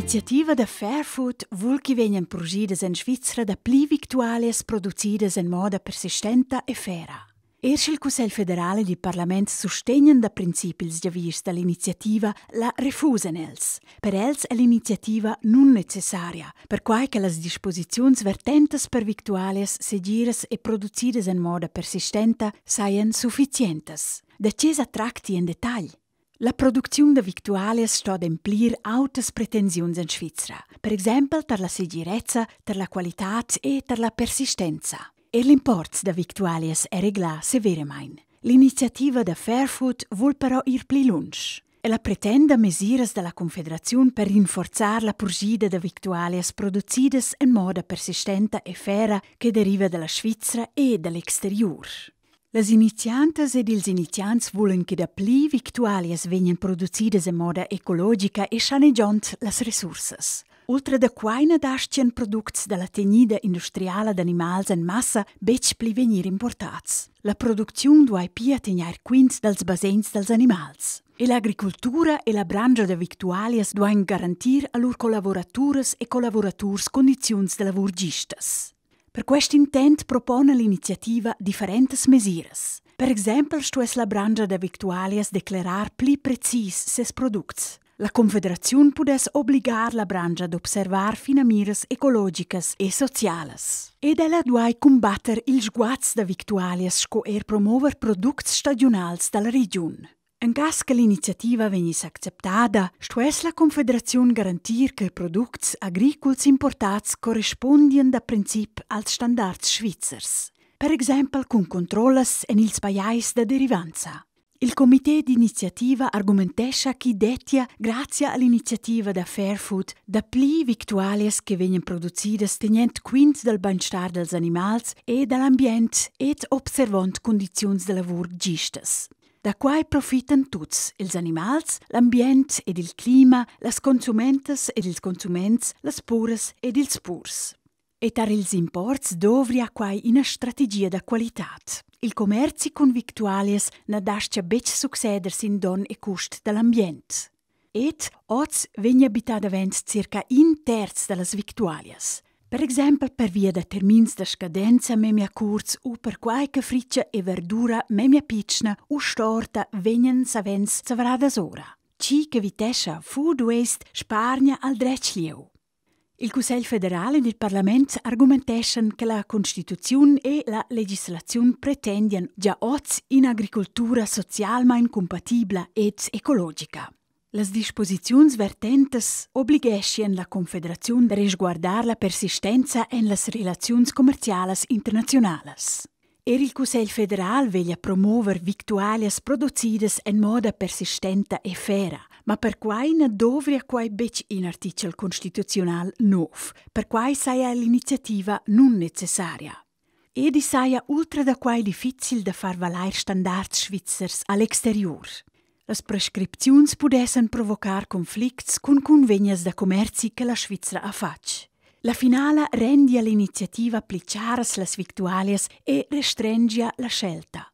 L'iniziativa da Fairfood vuol che vegnan producidas in Svizzera da pli victualias producidas in moda persistenta e fera. Erst il Consiglio federale del Parlamento sostengono da principis giavirs dall'iniziativa la refusan els. Per els è l'iniziativa non necessaria, per quai che las disposizioni vertentes per victualias segiras e producidas in moda persistenta saian sufficientes. Da cesa tracti in dettagli. La produzione di victualias sta ad emplir altas pretensioni in Svizzera, per esempio per la segirezza, per la qualità e per la persistenza. E l'import da victualias è regla severemain. L'iniziativa da Fairfood vuol però ir pli lunch. E la pretenda mesiras della Confederazione per rinforzare la purgida da victualias producidas in moda persistenta e fera che deriva dalla Svizzera e dall'exterior. Las iniziantes ed ils iniziants volen che da pli victualias vegnan producidas in moda ecologica e schanegiont las resursas. Oltre da quaina d'ascien products dalla tegnida industriale d'animals in massa bec pli venir importats. La produzione duai pia tegnar quint dals basens dels animals. E l'agricoltura e la brangia de victualias duain garantir a lur collaboratures e collaboraturs condizions de lavur gistas. Per questo intent propone l'iniziativa differentes mesiras. Per esempio, stues la brangia de victualias declarar pli precis ses products. La Confederazione pudes obligar la brangia ad observar finamiras ecologicas e socialas. Ed ella duai combatter il sguaz da victualias sco promover products stagionals dalla regione. In caso che l'iniziativa venisse accettata, stues la Confederazione garantir che i prodotti agricoli importati corrispondono da principio als standards svizzers. Per esempio, con controlles en ils paiais da derivanza. Il comité d'iniziativa argumentescha che detia, grazie all'iniziativa da Fairfood, da pli victualias che vengono producidas tenent quint del benestar dels animals e dall'ambiente ed observant condizioni de lavur gistas. Da quai profitan tuts, ils animals, l'ambient ed il clima, las consumentes ed ils consuments, las puras ed ils purs. E tar ils imports dovria quai una strategia da qualitat. Il commerci con victualias na dascia bec succeders in don e cust dall'ambient. Ed oz vegna abitadavent circa un terz dallas victualias. Per esempio, per via da termins da scadenza memia curz o per qualche friccia e verdura memia piccna o storta vegnan savens savradas ora. Ci che vitescha food waste spargna al dreclieu. Il Consiglio federale del Parlamento argumenteschan che la Costituzione e la legislazione pretendian già oz in agricoltura socialmein compatibla ed ecologica. Las disposizioni vertentes obligescien la Confederazione a resguardar la persistenza en las relazioni commerciali internazionali. Il Consiglio federale veglia promover victualias producidas in moda persistenta e fera, ma per quai ne dovria quai bec in articol constituzional 9, per quai saia l'iniziativa non necessaria. Edi saia ultra da quai difficil da far valair standards svizzers all'exterior. Las prescripziuns pudessen provocar conflicts con convegnas da commerci che la Svizzera ha fatg. La finala rendia l'iniziativa pli chiaras las victualias e restringia la scelta.